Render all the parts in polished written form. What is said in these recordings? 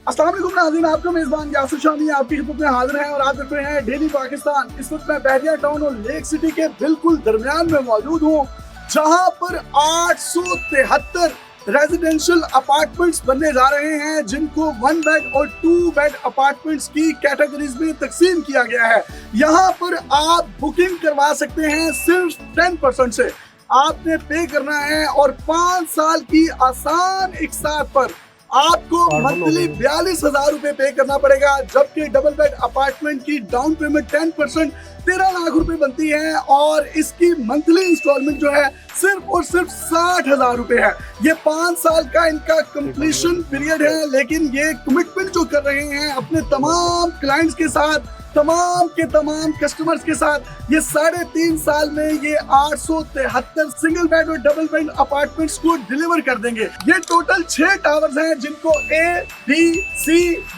अस्सलाम वालेकुम नाज़रीन, आपका मेज़बान यासिर शामी आपकी खिदमत में हाजिर है और आप देख रहे हैं डेली पाकिस्तान। इस वक्त मैं बहरिया टाउन और लेक सिटी के बिल्कुल दरमियान में मौजूद हूँ, जहाँ पर 873 रेजिडेंशियल अपार्टमेंट्स बनने जा रहे हैं, जिनको 1 बेड और 2 बेड अपार्टमेंट्स की कैटेगरीज में तकसीम किया गया है। यहाँ पर आप बुकिंग करवा सकते हैं सिर्फ 10% से। आपने पे करना है और 5 साल की आसान इकसात पर आपको मंथली 42,000 रुपए पे करना पड़ेगा, जबकि डबल बेड अपार्टमेंट की डाउन पेमेंट 10% 13 लाख रुपए बनती है और इसकी मंथली इंस्टॉलमेंट जो है सिर्फ और सिर्फ 60,000 रुपए है। ये 5 साल का इनका कंप्लीशन पीरियड है, लेकिन ये कमिटमेंट जो कर रहे हैं अपने तमाम क्लाइंट्स के साथ, तमाम के तमाम कस्टमर्स के साथ, ये 3.5 साल में ये 873 सिंगल बेड और डबल बेड अपार्टमेंट्स को डिलीवर कर देंगे। ये टोटल 6 टावर्स हैं, जिनको A, B, C,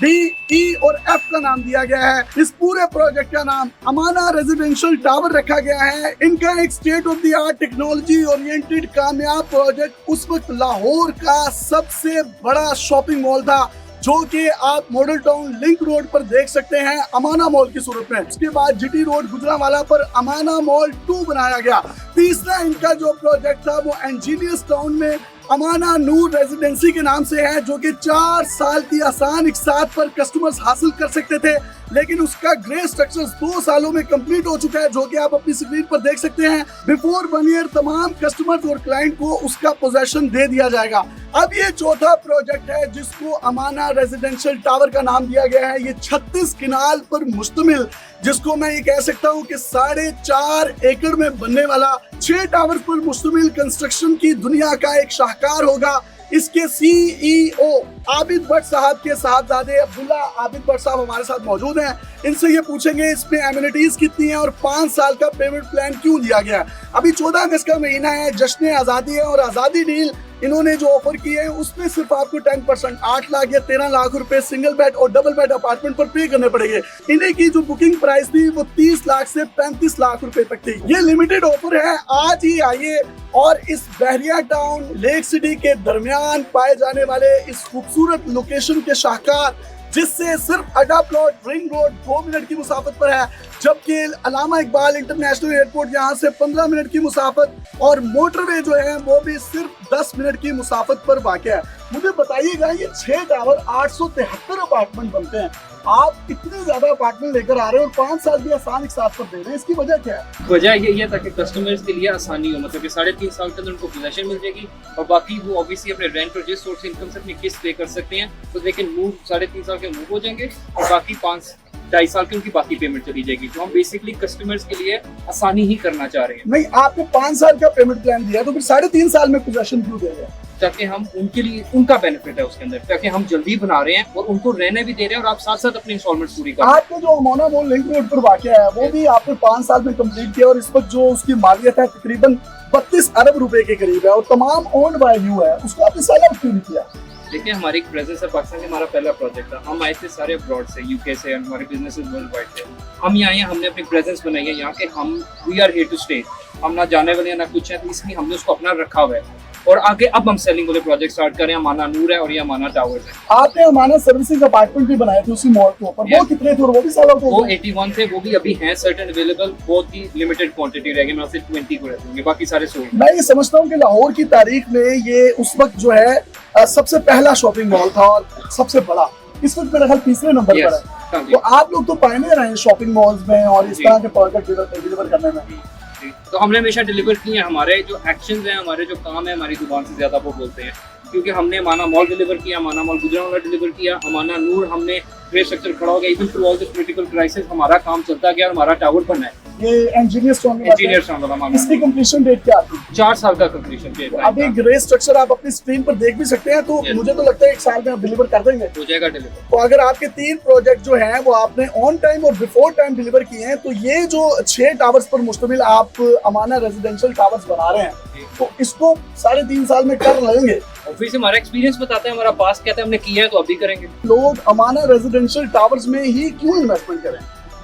D, E और F का नाम दिया गया है। इस पूरे प्रोजेक्ट का नाम अमाना रेजिडेंशियल टावर रखा गया है। इनका एक state of the art technology oriented कामयाब प्रोजेक्ट उस वक्त लाहौर का सबसे बड़ा शॉपिंग मॉल था, जो कि आप मॉडल टाउन लिंक रोड पर देख सकते हैं अमाना मॉल की सूरत में। उसके बाद जीटी रोड गुजरांवाला पर अमाना मॉल 2 बनाया गया। तीसरा इनका जो प्रोजेक्ट था वो इंजीनियर्स टाउन में अमाना नूर रेजिडेंसी के नाम से है, जो कि 4 साल की आसान इकसात पर कस्टमर्स हासिल कर सकते थे, लेकिन उसका ग्रे स्ट्रक्चर 2 सालों में कंप्लीट हो चुका है, जो कि आप अपनी स्क्रीन पर देख सकते हैं। बिफोर 1 ईयर तमाम कस्टमर्स और क्लाइंट को उसका पोजेशन दे दिया जाएगा। अब ये चौथा प्रोजेक्ट है जिसको अमाना रेजिडेंशियल टावर का नाम दिया गया है। ये 36 किनाल पर मुश्तमिल, जिसको मैं ये कह सकता हूँ कि 4.5 एकड़ में बनने वाला 6 टावर पर मुश्तमिल कंस्ट्रक्शन की दुनिया का एक शाहकार होगा। इसके CEO आबिद भट्ट साहब के साहबजादे अब्दुल्ला आबिद भट्ट साहब हमारे साथ मौजूद हैं। इनसे ये पूछेंगे इसमें एमिनिटीज कितनी है और 5 साल का पेमेंट प्लान क्यों दिया गया। अभी 14 अगस्त का महीना है, जश्न आज़ादी है, और आज़ादी डील इन्होंने जो ऑफर किए हैं उसमें सिर्फ आपको 10% 8 लाख या 13 लाख रुपए सिंगल बेड और डबल बेड अपार्टमेंट पर पे करने पड़ेंगे। इन्हें की जो बुकिंग प्राइस थी वो 30 लाख से 35 लाख रुपए तक थी। ये लिमिटेड ऑफर है, आज ही आइए और इस बहरिया टाउन लेक सिटी के दरमियान पाए जाने वाले इस खूबसूरत लोकेशन के शाहकार, जिससे सिर्फ अड्डा प्लॉट रिंग रोड 2 मिनट की मुसाफत पर है, जबकि अल्लामा इकबाल इंटरनेशनल एयरपोर्ट यहाँ से 15 मिनट की मुसाफत और मोटरवे जो है वो भी सिर्फ 10 मिनट की मुसाफत पर वाक़ है। मुझे बताइएगा, ये 6 टावर 873 अपार्टमेंट बनते हैं, आप इतने ज्यादा अपार्टमेंट लेकर आ रहे हैं और 5 साल की आसान एक साथ पर दे रहे हैं, इसकी वजह क्या है? वजह ये है ताकि कस्टमर्स के लिए आसानी हो, मतलब कि 3.5 साल के अंदर उनको पोजेशन मिल जाएगी और बाकी वो ऑब्वियसली अपने रेंट और जिस सोर्स इनकम से अपनी किस्त पे कर सकते हैं, तो दे कैन मूव 3.5 साल के मूव हो जाएंगे और बाकी 2.5 साल की उनकी बाकी पेमेंट चली जाएगी। तो हम बेसिकली कस्टमर्स के लिए आसानी ही करना चाह रहे हैं। नहीं, आपने 5 साल का पेमेंट प्लान दिया तो फिर 3.5 साल में पोजेशन क्यों दे रहे हैं? ताकि हम उनके लिए, उनका बेनिफिट है उसके अंदर, ताकि हम जल्दी बना रहे हैं और उनको रहने भी दे रहे हैं और आप साथ साथ अपनी इंस्टॉलमेंट पूरी कर रहे हैं। आपका जो अमाना मॉल लिंक रोड पर वाक़या है वो भी आपने 5 साल में कंप्लीट किया और इस वक्त जो उसकी मालियत है तकरीबन 32 अरब रुपए के करीब है और तमाम ओन्ड बाय यू है, उसको आपने सेल आउट क्यों नहीं किया? देखिए, हमारी एक प्रेजेंस है पाकिस्तान में, हमारा पहला प्रोजेक्ट था। हम आए थे सारे अब्रॉड से, यूके से, हमारे बिजनेसेस वर्ल्ड वाइड थे। हम यहाँ आए, हमने अपनी प्रेजेंस बनाई है यहाँ के, हम we are here to stay, हम ना जाने वाले ना कुछ है, तो इसलिए हमने उसको अपना रखा हुआ है और आगे अब हम सेलिंग वाले प्रोजेक्ट स्टार्ट करें। अमाना नूर है और ये अमाना टावर्स है। आपने अमाना सर्विसेज अपार्टमेंट भी बनाए थे उसी मॉल के ऊपर, वो कितने थे और वो भी सेल आउट हो वो गए? 81 थे, वो भी अभी हैं सर्टेन अवेलेबल, बहुत ही लिमिटेड क्वांटिटी रहेगी, मैं सिर्फ 20 को रखूंगी, बाकी सारे सोल्ड। मैं ये समझता हूँ कि लाहौर की तारीख में ये उस वक्त जो है सबसे पहला शॉपिंग मॉल था और सबसे बड़ा, इस वक्त मेरा ख्याल 3रे नंबर पर है। तो आप लोग तो पायनियर हैं शॉपिंग मॉल्स में और इस तरह के प्रोडक्ट डिलीवर करने में। तो हमने हमेशा डिलीवर किए हैं। हमारे जो एक्शंस हैं, हमारे जो काम है, हमारी जुबान से ज्यादा वो बोलते हैं, क्योंकि हमने अमाना मॉल डिलीवर किया, अमाना मॉल गुजरांवाला डिलीवर किया, अमाना नूर हमने ग्रे स्ट्रक्चर खड़ा हो गया, even through all the political crisis हमारा काम चलता गया और हमारा टावर बना है। ये इंजीनियर्स वाला इसकी कंप्लीशन डेट क्या आती है? 4 साल का कंप्लीशन डेट है। अभी ग्रे स्ट्रक्चर आप अपनी स्क्रीन पर देख भी सकते हैं, तो मुझे तो लगता है 1 साल में आप डिलीवर कर देंगे। हो जाएगा डिलीवर। तो अगर आपके 3 प्रोजेक्ट जो हैं वो आपने ऑन टाइम और बिफोर टाइम डिलीवर किए हैं, तो ये जो 6 टावर्स पर मुश्तमिल आप अमाना रेजिडेंशियल टावर्स बना रहे हैं, तो इसको 3.5 साल में कर लेंगे। फिर से हमारा एक्सपीरियंस बताता है, हमारा पास कहता है हमने किया है तो अभी करेंगे। लोग अमाना रेजिडेंशियल टावर्स में ही क्यों इन्वेस्टमेंट करें?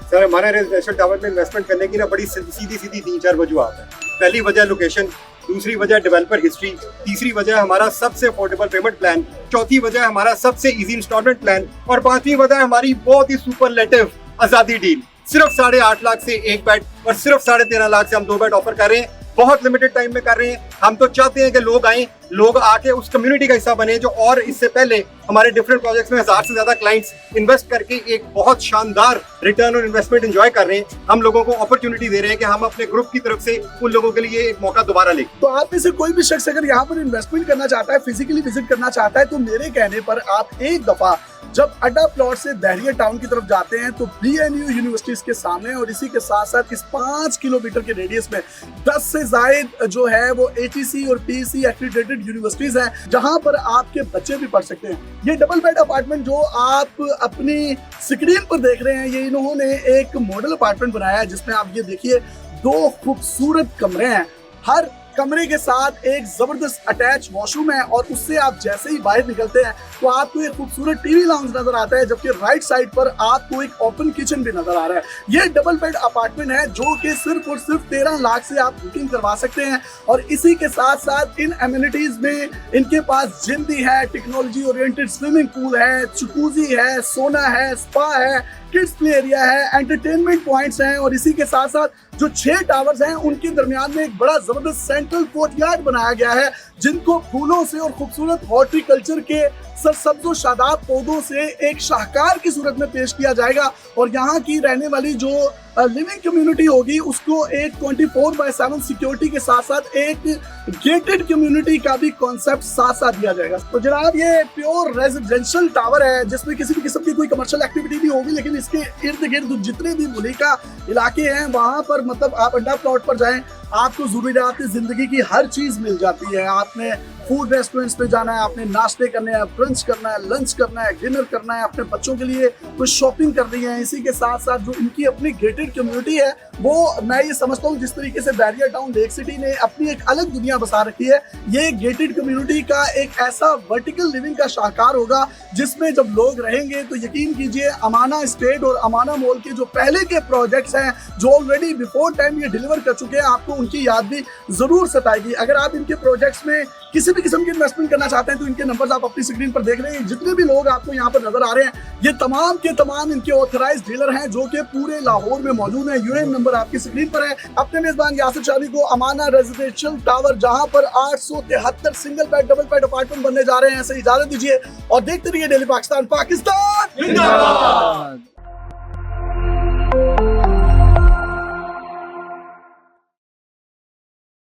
सर, हमारे रेजिडेंशियल टावर में इन्वेस्टमेंट करने की ना बड़ी सीधी 3-4 वजूहत है। पहली वजह लोकेशन, दूसरी वजह डेवलपर हिस्ट्री, तीसरी वजह हमारा सबसे अफोर्डेबल पेमेंट प्लान, चौथी वजह हमारा सबसे इजी इंस्टॉलमेंट प्लान और पांचवी वजह हमारी बहुत ही सुपरलेटिव आजादी डील। सिर्फ 8.5 लाख से एक बेड और सिर्फ 13.5 लाख से हम 2 बेड ऑफर कर रहे हैं। बहुत लिमिटेड टाइम में कर रहे हैं। हम तो चाहते हैं कि लोग आए, लोग आके उस कम्युनिटी का हिस्सा बने जो और इससे पहले हमारे डिफरेंट प्रोजेक्ट्स में 1000 से ज्यादा क्लाइंट्स इन्वेस्ट करके एक बहुत शानदार रिटर्न और इन्वेस्टमेंट एंजॉय कर रहे हैं। हम लोगों को अपॉर्चुनिटी दे रहे हैं कि हम अपने ग्रुप की तरफ से उन लोगों के लिए एक मौका दोबारा लें। तो आप में से कोई भी शख्स अगर यहाँ पर इन्वेस्टमेंट करना चाहता है, फिजिकली विजिट करना चाहता है, तो मेरे कहने पर आप एक दफा जब अड्डा प्लॉट से बहरिया टाउन की तरफ जाते हैं तो BNU यूनिवर्सिटीज के सामने और इसी के साथ साथ इस 5 किलोमीटर के रेडियस में 10 से जायद जो है वो ATC और PEC एक्रेडिटेड यूनिवर्सिटीज हैं जहां पर आपके बच्चे भी पढ़ सकते हैं। ये डबल बेड अपार्टमेंट जो आप अपनी स्क्रीन पर देख रहे हैं, ये इन्होंने एक मॉडल अपार्टमेंट बनाया है जिसमें आप ये देखिए 2 खूबसूरत कमरे हैं। हर कमरे के साथ एक जबरदस्त अटैच वॉशरूम है और उससे आप जैसे ही बाहर निकलते हैं तो आपको एक खूबसूरत टीवी लाउंज नजर आता है, जबकि राइट साइड पर आपको एक ओपन किचन भी नजर आ रहा है। ये डबल बेड अपार्टमेंट है जो कि सिर्फ और सिर्फ 13 लाख से आप बुकिंग करवा सकते हैं और इसी के साथ साथ इन एमिनिटीज में इनके पास जिम भी है, टेक्नोलॉजी ओरिएंटेड स्विमिंग पूल है, जकूजी है, सोना है, स्पा है, किड्स प्ले एरिया है, एंटरटेनमेंट पॉइंट्स हैं और इसी के साथ साथ जो 6 टावर्स हैं उनके दरमियान में एक बड़ा जबरदस्त सेंट्रल कोर्टयार्ड बनाया गया है जिनको फूलों से और खूबसूरत हॉर्टिकल्चर के सरसब्ज़ और शादाब पौधों से एक शाहकार की सूरत में पेश किया जाएगा और यहाँ की रहने वाली जो लिविंग कम्युनिटी होगी उसको एक 24/7 सिक्योरिटी के साथ साथ एक गेटेड कम्युनिटी का भी कॉन्सेप्ट साथ साथ दिया जाएगा। तो जनाब ये प्योर रेजिडेंशियल टावर है जिसमें किसी भी किस्म की कोई कमर्शियल एक्टिविटी नहीं होगी, लेकिन इसके इर्द गिर्द जितने भी मुल्का इलाके हैं वहाँ पर मतलब आप अड्डा प्लॉट पर जाएं, आपको ज़रूरियात जिंदगी की हर चीज़ मिल जाती है। आपने फूड रेस्टोरेंट्स पे जाना है, आपने नाश्ते करने हैं, ब्रंच करना है, लंच करना है, डिनर करना है, अपने बच्चों के लिए कुछ शॉपिंग करनी है। इसी के साथ साथ जो इनकी अपनी गेटेड कम्युनिटी है वो मैं ये समझता हूँ जिस तरीके से बैरियर टाउन लेक सिटी ने अपनी एक अलग दुनिया बसा रखी है, ये गेटेड कम्युनिटी का एक ऐसा वर्टिकल लिविंग का शाहकार होगा जिसमें जब लोग रहेंगे तो यकीन कीजिए अमाना स्टेट और अमाना मॉल के जो पहले के प्रोजेक्ट्स हैं जो ऑलरेडी बिफोर टाइम ये डिलीवर कर चुके हैं, आपको उनकी याद भी जरूर सताएगी। अगर आप इनके प्रोजेक्ट्स में किसी भी किस्म की इन्वेस्टमेंट करना चाहते हैं तो इनके नंबर्स आप अपनी स्क्रीन पर देख रहे हैं। जितने भी लोग आपको यहाँ पर नजर आ रहे हैं ये तमाम के तमाम इनके ऑथराइज्ड डीलर हैं जो कि पूरे लाहौर में मौजूद है। यूएन नंबर आपकी स्क्रीन पर है। अपने मेजबान यासिर शादी को अमाना रेजिडेंशियल टावर जहां पर 873 single bed double bed apartment बनने जा रहे हैं से इजाजत दीजिए और देखते रहिए डेली पाकिस्तान। पाकिस्तान जिंदाबाद।